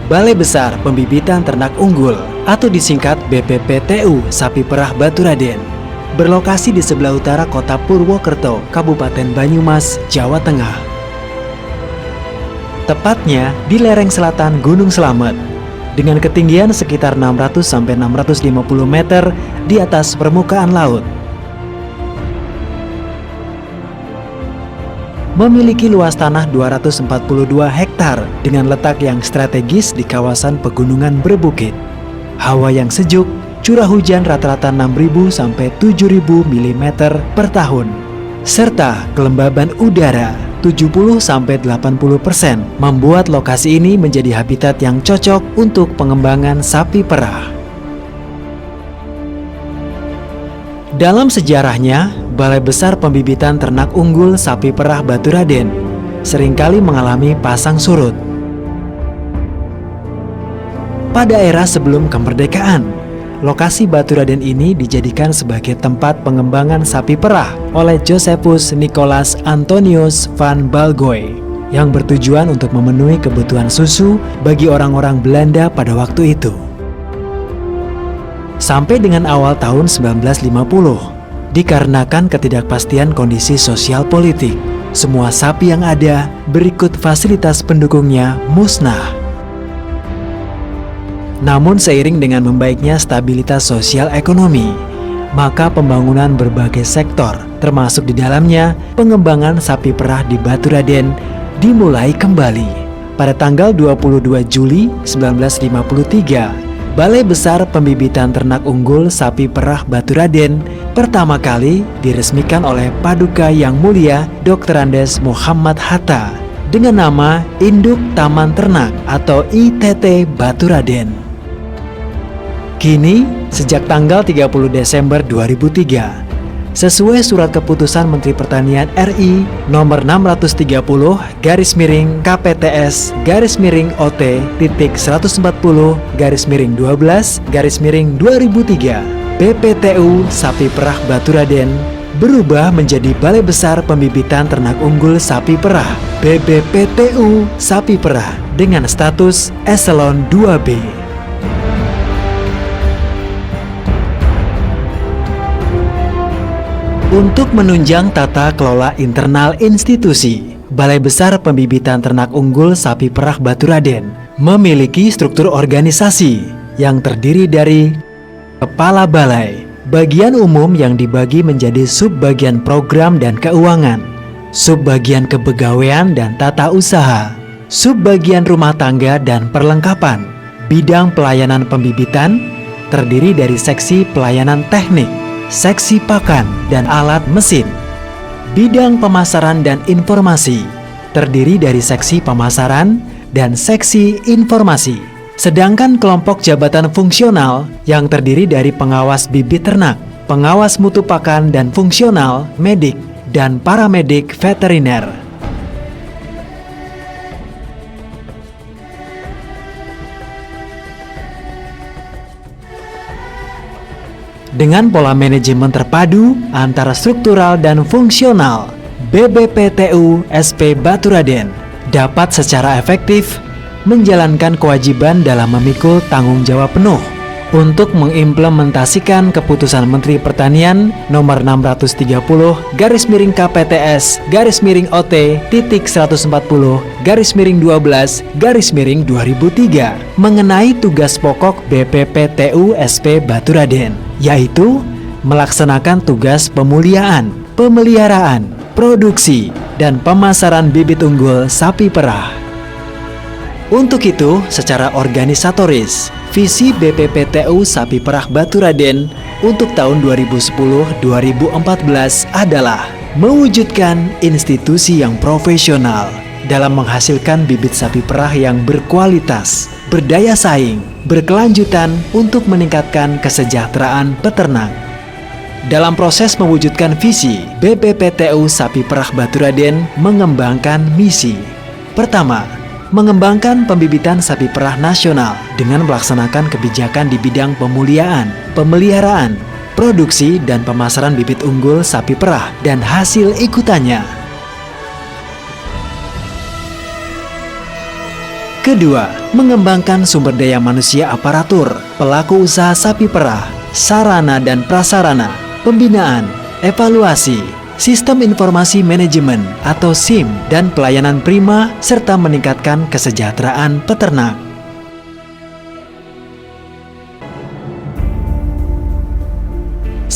Balai Besar Pembibitan Ternak Unggul atau disingkat BPPTU Sapi Perah Baturaden berlokasi di sebelah utara kota Purwokerto, Kabupaten Banyumas, Jawa Tengah. Tepatnya di lereng selatan Gunung Slamet dengan ketinggian sekitar 600-650 meter di atas permukaan laut. Memiliki luas tanah 242 hektar dengan letak yang strategis di kawasan pegunungan berbukit. Hawa yang sejuk, curah hujan rata-rata 6.000 sampai 7.000 mm per tahun, serta kelembaban udara 70 sampai 80% membuat lokasi ini menjadi habitat yang cocok untuk pengembangan sapi perah. Dalam sejarahnya, Balai Besar Pembibitan Ternak Unggul Sapi Perah Baturaden seringkali mengalami pasang surut. Pada era sebelum kemerdekaan, lokasi Baturaden ini dijadikan sebagai tempat pengembangan sapi perah oleh Josephus Nicolaas Antonius van Balgoy yang bertujuan untuk memenuhi kebutuhan susu bagi orang-orang Belanda pada waktu itu. Sampai dengan awal tahun 1950, dikarenakan ketidakpastian kondisi sosial politik, semua sapi yang ada berikut fasilitas pendukungnya musnah. Namun seiring dengan membaiknya stabilitas sosial ekonomi, maka pembangunan berbagai sektor, termasuk di dalamnya pengembangan sapi perah di Baturaden, dimulai kembali. Pada tanggal 22 Juli 1953, Balai Besar Pembibitan Ternak Unggul Sapi Perah Baturaden pertama kali diresmikan oleh Paduka Yang Mulia Dr. Andes Muhammad Hatta dengan nama Induk Taman Ternak atau ITT Baturaden. Kini, sejak tanggal 30 Desember 2003, sesuai surat keputusan Menteri Pertanian RI nomor 634-OT-140-12-2003, BPTU Sapi Perah Baturaden berubah menjadi Balai Besar Pembibitan Ternak Unggul Sapi Perah BBPTU Sapi Perah dengan status Eselon 2B. Untuk menunjang tata kelola internal institusi, Balai Besar Pembibitan Ternak Unggul Sapi Perah Baturaden memiliki struktur organisasi yang terdiri dari Kepala Balai, bagian umum yang dibagi menjadi subbagian program dan keuangan, subbagian kepegawaian dan tata usaha, subbagian rumah tangga dan perlengkapan, bidang pelayanan pembibitan, terdiri dari seksi pelayanan teknik, seksi pakan dan alat mesin, bidang pemasaran dan informasi, terdiri dari seksi pemasaran dan seksi informasi. Sedangkan kelompok jabatan fungsional yang terdiri dari pengawas bibit ternak, pengawas mutu pakan dan fungsional, medik, dan paramedik veteriner. Dengan pola manajemen terpadu antara struktural dan fungsional, BBPTU SP Baturaden dapat secara efektif menjalankan kewajiban dalam memikul tanggung jawab penuh untuk mengimplementasikan keputusan Menteri Pertanian nomor 634-KPTS-140-12-2003 mengenai tugas pokok BPPTU SP Baturaden, yaitu melaksanakan tugas pemuliaan, pemeliharaan, produksi, dan pemasaran bibit unggul sapi perah. Untuk itu, secara organisatoris, visi BPPTU Sapi Perah Baturaden untuk tahun 2010-2014 adalah mewujudkan institusi yang profesional dalam menghasilkan bibit sapi perah yang berkualitas, berdaya saing, berkelanjutan untuk meningkatkan kesejahteraan peternak. Dalam proses mewujudkan visi, BPPTU Sapi Perah Baturaden mengembangkan misi. Pertama, mengembangkan pembibitan sapi perah nasional dengan melaksanakan kebijakan di bidang pemuliaan, pemeliharaan, produksi, dan pemasaran bibit unggul sapi perah dan hasil ikutannya. Kedua, mengembangkan sumber daya manusia aparatur, pelaku usaha sapi perah, sarana dan prasarana, pembinaan, evaluasi, sistem informasi manajemen atau SIM, dan pelayanan prima, serta meningkatkan kesejahteraan peternak.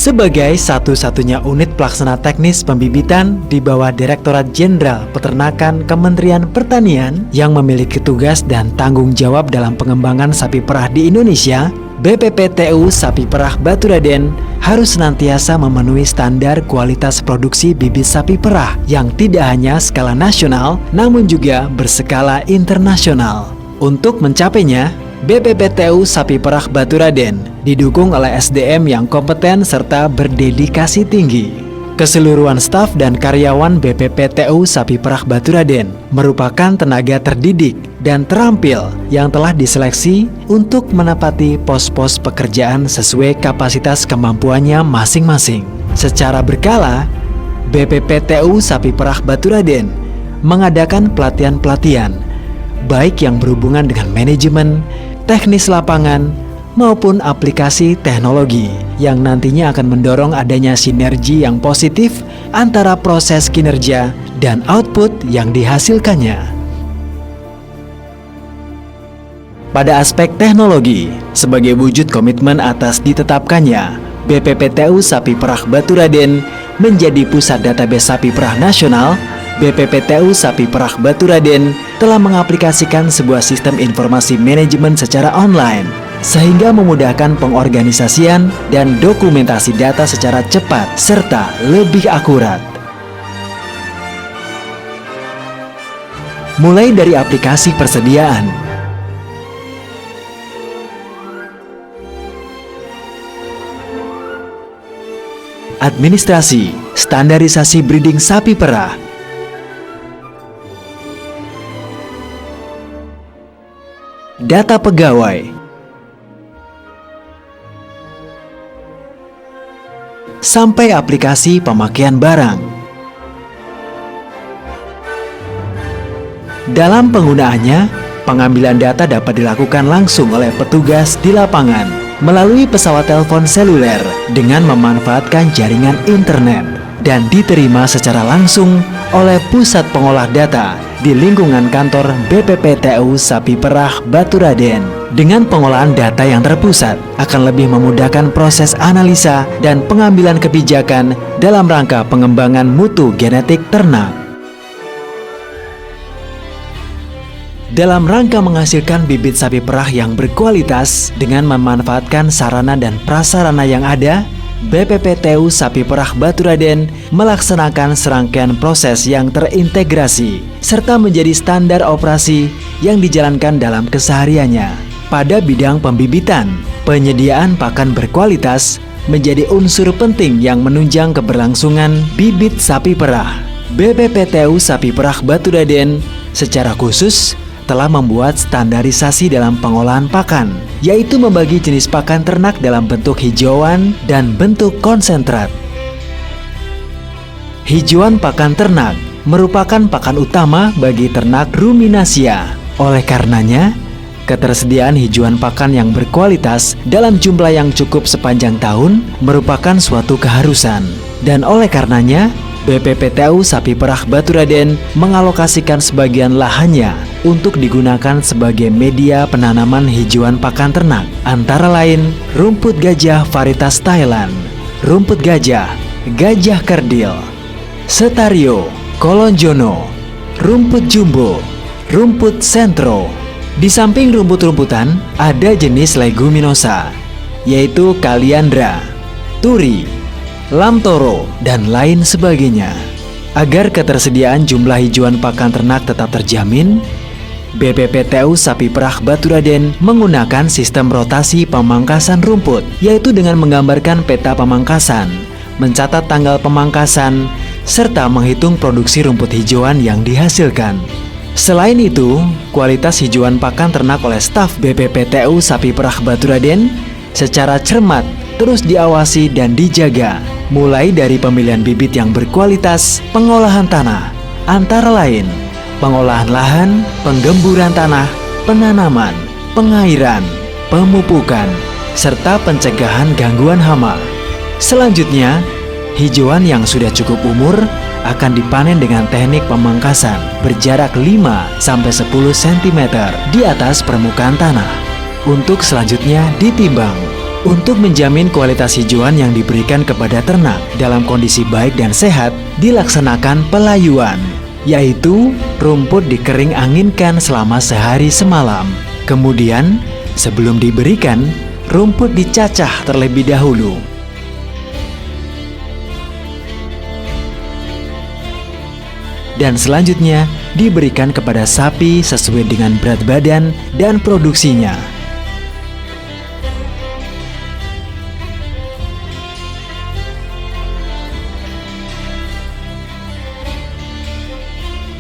Sebagai satu-satunya unit pelaksana teknis pembibitan di bawah Direktorat Jenderal Peternakan Kementerian Pertanian yang memiliki tugas dan tanggung jawab dalam pengembangan sapi perah di Indonesia, BPPTU Sapi Perah Baturaden harus senantiasa memenuhi standar kualitas produksi bibit sapi perah yang tidak hanya skala nasional, namun juga berskala internasional. Untuk mencapainya, BPPTU Sapi Perah Baturaden didukung oleh SDM yang kompeten serta berdedikasi tinggi. Keseluruhan staf dan karyawan BPPTU Sapi Perah Baturaden merupakan tenaga terdidik dan terampil yang telah diseleksi untuk menepati pos-pos pekerjaan sesuai kapasitas kemampuannya masing-masing. Secara berkala, BPPTU Sapi Perah Baturaden mengadakan pelatihan-pelatihan baik yang berhubungan dengan manajemen, teknis lapangan, maupun aplikasi teknologi yang nantinya akan mendorong adanya sinergi yang positif antara proses kinerja dan output yang dihasilkannya. Pada aspek teknologi, sebagai wujud komitmen atas ditetapkannya, BPPTU Sapi Perah Baturaden menjadi pusat database sapi perah nasional. BPPTU Sapi Perah Baturaden telah mengaplikasikan sebuah sistem informasi manajemen secara online, sehingga memudahkan pengorganisasian dan dokumentasi data secara cepat serta lebih akurat. Mulai dari aplikasi persediaan, administrasi, standarisasi breeding sapi perah, data pegawai, sampai aplikasi pemakaian barang. Dalam penggunaannya, pengambilan data dapat dilakukan langsung oleh petugas di lapangan melalui pesawat telepon seluler dengan memanfaatkan jaringan internet dan diterima secara langsung oleh pusat pengolah data di lingkungan kantor BPPTU Sapi Perah Baturaden. Dengan pengolahan data yang terpusat akan lebih memudahkan proses analisa dan pengambilan kebijakan dalam rangka pengembangan mutu genetik ternak. Dalam rangka menghasilkan bibit sapi perah yang berkualitas dengan memanfaatkan sarana dan prasarana yang ada, BPPTU Sapi Perah Baturaden melaksanakan serangkaian proses yang terintegrasi serta menjadi standar operasi yang dijalankan dalam kesehariannya. Pada bidang pembibitan, penyediaan pakan berkualitas menjadi unsur penting yang menunjang keberlangsungan bibit sapi perah. BPPTU Sapi Perah Baturaden secara khusus telah membuat standarisasi dalam pengolahan pakan, yaitu membagi jenis pakan ternak dalam bentuk hijauan dan bentuk konsentrat. Hijauan pakan ternak merupakan pakan utama bagi ternak ruminasia. Oleh karenanya, ketersediaan hijauan pakan yang berkualitas dalam jumlah yang cukup sepanjang tahun merupakan suatu keharusan. Dan oleh karenanya, BPPTU Sapi Perah Baturaden mengalokasikan sebagian lahannya untuk digunakan sebagai media penanaman hijauan pakan ternak, antara lain rumput gajah varietas Thailand, rumput gajah, gajah kerdil, setario, kolonjono, rumput jumbo, rumput sentro. Di samping rumput-rumputan, ada jenis leguminosa, yaitu kaliandra, turi, lamtoro, dan lain sebagainya. Agar ketersediaan jumlah hijauan pakan ternak tetap terjamin, BPPTU Sapi Perah Baturaden menggunakan sistem rotasi pemangkasan rumput, yaitu dengan menggambarkan peta pemangkasan, mencatat tanggal pemangkasan, serta menghitung produksi rumput hijauan yang dihasilkan. Selain itu, kualitas hijauan pakan ternak oleh staf BPPTU Sapi Perah Baturaden secara cermat terus diawasi dan dijaga, mulai dari pemilihan bibit yang berkualitas, pengolahan tanah, antara lain pengolahan lahan, penggemburan tanah, penanaman, pengairan, pemupukan, serta pencegahan gangguan hama. Selanjutnya, hijauan yang sudah cukup umur akan dipanen dengan teknik pemangkasan berjarak 5-10 cm di atas permukaan tanah. Untuk selanjutnya ditimbang. Untuk menjamin kualitas hijauan yang diberikan kepada ternak dalam kondisi baik dan sehat, dilaksanakan pelayuan, yaitu rumput dikering anginkan selama sehari semalam. Kemudian, sebelum diberikan, rumput dicacah terlebih dahulu. Dan selanjutnya diberikan kepada sapi sesuai dengan berat badan dan produksinya.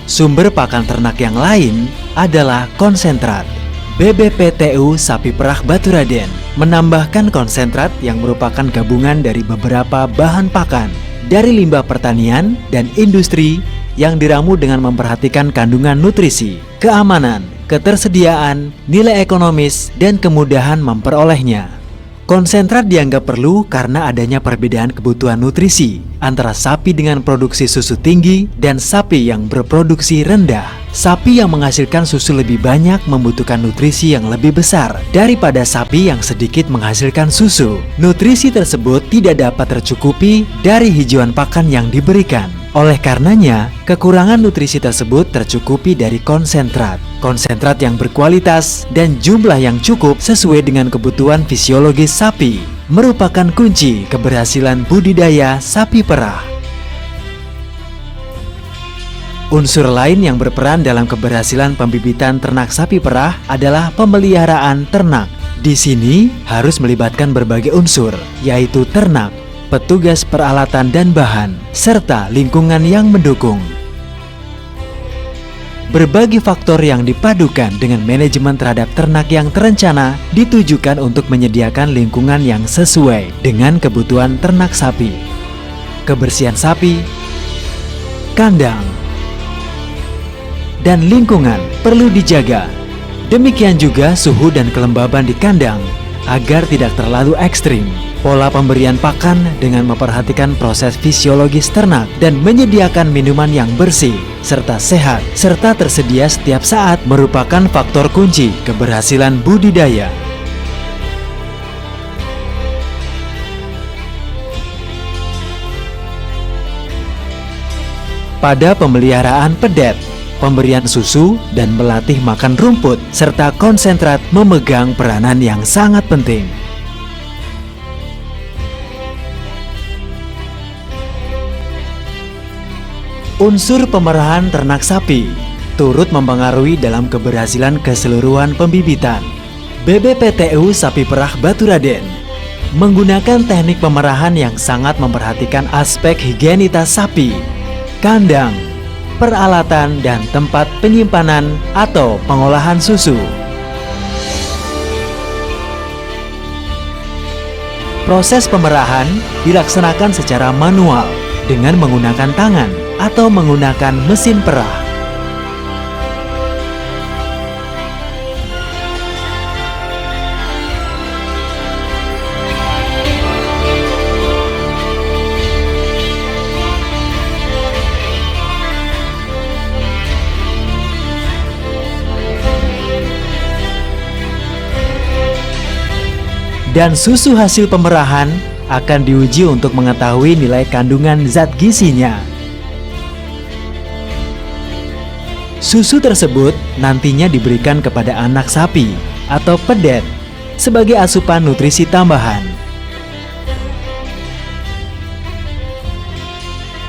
Sumber pakan ternak yang lain adalah konsentrat. BBPTU Sapi Perah Baturaden menambahkan konsentrat yang merupakan gabungan dari beberapa bahan pakan dari limbah pertanian dan industri yang diramu dengan memperhatikan kandungan nutrisi, keamanan, ketersediaan, nilai ekonomis, dan kemudahan memperolehnya. Konsentrat dianggap perlu karena adanya perbedaan kebutuhan nutrisi antara sapi dengan produksi susu tinggi dan sapi yang berproduksi rendah. Sapi yang menghasilkan susu lebih banyak membutuhkan nutrisi yang lebih besar daripada sapi yang sedikit menghasilkan susu. Nutrisi tersebut tidak dapat tercukupi dari hijauan pakan yang diberikan. Oleh karenanya, kekurangan nutrisi tersebut tercukupi dari konsentrat. Konsentrat yang berkualitas dan jumlah yang cukup sesuai dengan kebutuhan fisiologis sapi merupakan kunci keberhasilan budidaya sapi perah. Unsur lain yang berperan dalam keberhasilan pembibitan ternak sapi perah adalah pemeliharaan ternak. Di sini harus melibatkan berbagai unsur, yaitu ternak, petugas peralatan dan bahan, serta lingkungan yang mendukung. Berbagai faktor yang dipadukan dengan manajemen terhadap ternak yang terencana ditujukan untuk menyediakan lingkungan yang sesuai dengan kebutuhan ternak sapi. Kebersihan sapi, kandang, dan lingkungan perlu dijaga. Demikian juga suhu dan kelembaban di kandang agar tidak terlalu ekstrim. Pola pemberian pakan dengan memperhatikan proses fisiologis ternak dan menyediakan minuman yang bersih serta sehat serta tersedia setiap saat merupakan faktor kunci keberhasilan budidaya. Pada pemeliharaan pedet, pemberian susu dan melatih makan rumput serta konsentrat memegang peranan yang sangat penting. Unsur pemerahan ternak sapi turut mempengaruhi dalam keberhasilan keseluruhan pembibitan. BBPTU Sapi Perah Baturaden menggunakan teknik pemerahan yang sangat memperhatikan aspek higienitas sapi, kandang, peralatan, dan tempat penyimpanan atau pengolahan susu. Proses pemerahan dilaksanakan secara manual dengan menggunakan tangan atau menggunakan mesin perah. Dan susu hasil pemerahan akan diuji untuk mengetahui nilai kandungan zat gizinya. Susu tersebut nantinya diberikan kepada anak sapi atau pedet sebagai asupan nutrisi tambahan.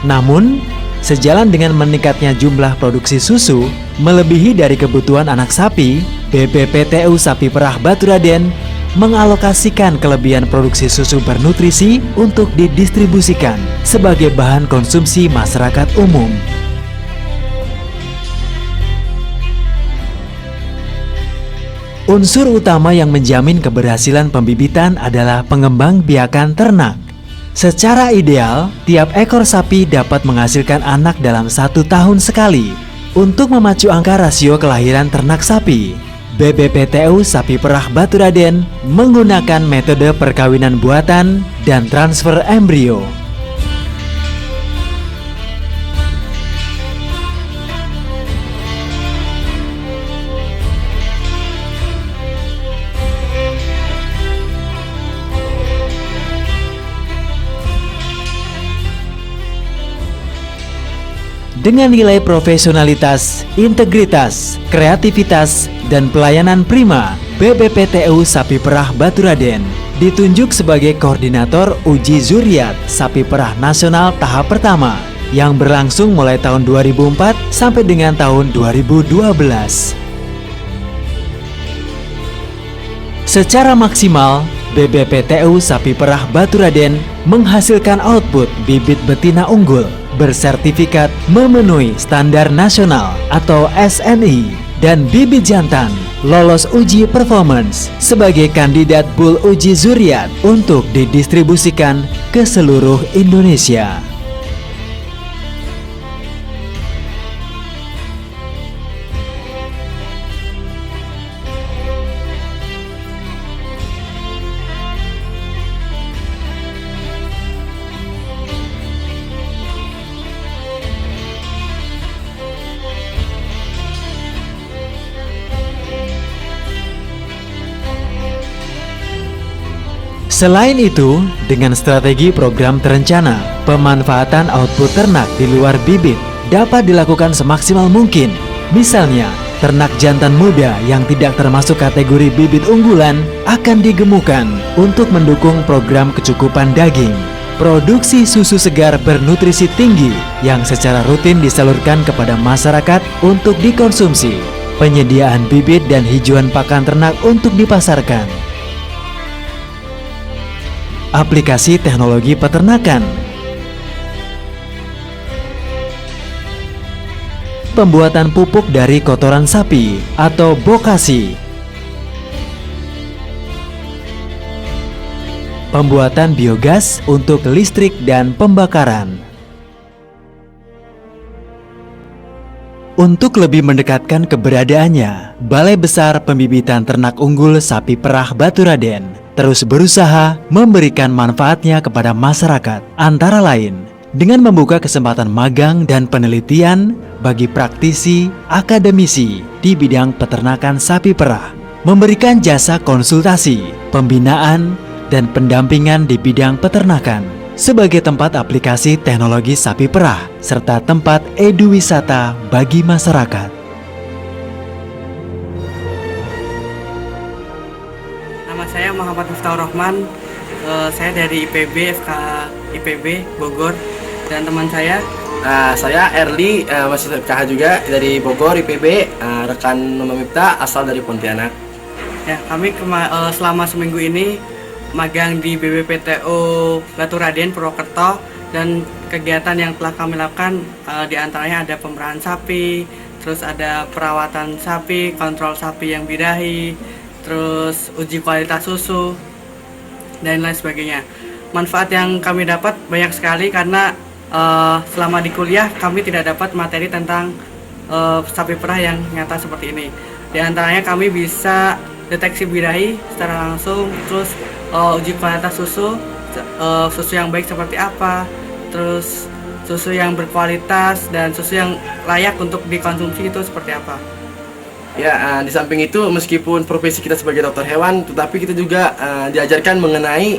Namun, sejalan dengan meningkatnya jumlah produksi susu melebihi dari kebutuhan anak sapi, BBPTU Sapi Perah Baturaden mengalokasikan kelebihan produksi susu bernutrisi untuk didistribusikan sebagai bahan konsumsi masyarakat umum. Unsur utama yang menjamin keberhasilan pembibitan adalah pengembang biakan ternak. Secara ideal, tiap ekor sapi dapat menghasilkan anak dalam 1 tahun sekali. Untuk memacu angka rasio kelahiran ternak sapi, BBPTU Sapi Perah Baturaden menggunakan metode perkawinan buatan dan transfer embrio. Dengan nilai profesionalitas, integritas, kreativitas, dan pelayanan prima, BBPTU Sapi Perah Baturaden ditunjuk sebagai koordinator uji zuriat sapi perah nasional tahap pertama yang berlangsung mulai tahun 2004 sampai dengan tahun 2012. Secara maksimal, BBPTU Sapi Perah Baturaden menghasilkan output bibit betina unggul bersertifikat memenuhi standar nasional atau SNI dan bibit jantan lolos uji performance sebagai kandidat bull uji zuriat untuk didistribusikan ke seluruh Indonesia. Selain itu, dengan strategi program terencana, pemanfaatan output ternak di luar bibit dapat dilakukan semaksimal mungkin. Misalnya, ternak jantan muda yang tidak termasuk kategori bibit unggulan akan digemukkan untuk mendukung program kecukupan daging. Produksi susu segar bernutrisi tinggi yang secara rutin disalurkan kepada masyarakat untuk dikonsumsi. Penyediaan bibit dan hijauan pakan ternak untuk dipasarkan. Aplikasi teknologi peternakan, pembuatan pupuk dari kotoran sapi atau bokasi, pembuatan biogas untuk listrik dan pembakaran. Untuk lebih mendekatkan keberadaannya, Balai Besar Pembibitan Ternak Unggul Sapi Perah Baturaden terus berusaha memberikan manfaatnya kepada masyarakat, antara lain dengan membuka kesempatan magang dan penelitian bagi praktisi, akademisi di bidang peternakan sapi perah, memberikan jasa konsultasi, pembinaan, dan pendampingan di bidang peternakan, sebagai tempat aplikasi teknologi sapi perah, serta tempat eduwisata bagi masyarakat. Nama saya Muhammad Miftahur Rahman, saya dari IPB, FK IPB, Bogor, dan teman saya Erli, mahasiswa FKH juga dari Bogor, IPB, rekan Mama Miftah asal dari Pontianak. Ya, kami selama seminggu ini magang di BBPTU Baturaden Purwokerto, dan kegiatan yang telah kami lakukan diantaranya ada pemerahan sapi, terus ada perawatan sapi, kontrol sapi yang birahi, terus uji kualitas susu, dan lain sebagainya. Manfaat yang kami dapat banyak sekali karena selama di kuliah kami tidak dapat materi tentang sapi perah yang nyata seperti ini. Di antaranya kami bisa deteksi birahi secara langsung, terus uji kualitas susu, susu yang baik seperti apa, terus susu yang berkualitas dan susu yang layak untuk dikonsumsi itu seperti apa. Ya, di samping itu meskipun profesi kita sebagai dokter hewan, tetapi kita juga diajarkan mengenai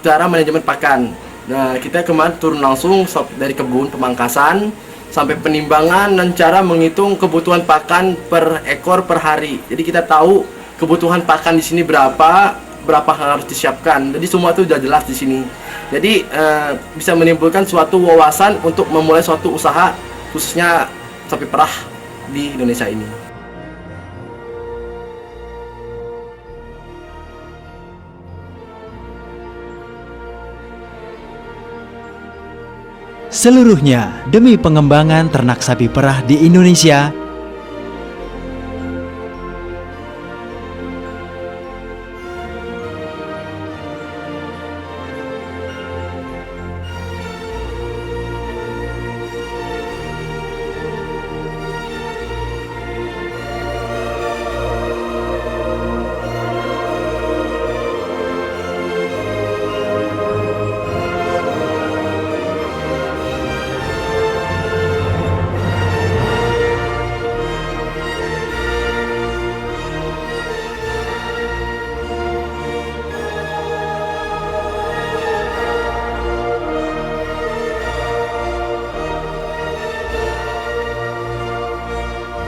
cara manajemen pakan. Nah, kita kemarin turun langsung dari kebun pemangkasan sampai penimbangan dan cara menghitung kebutuhan pakan per ekor per hari. Jadi kita tahu kebutuhan pakan di sini berapa harus disiapkan. Jadi semua itu sudah jelas di sini. Jadi bisa menimbulkan suatu wawasan untuk memulai suatu usaha khususnya sapi perah di Indonesia ini. Seluruhnya demi pengembangan ternak sapi perah di Indonesia.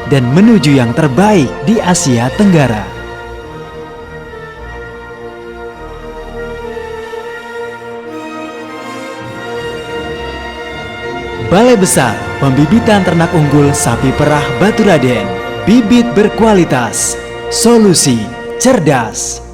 dan menuju yang terbaik di Asia Tenggara. Balai Besar Pembibitan Ternak Unggul Sapi Perah Baturaden. Bibit berkualitas, solusi cerdas.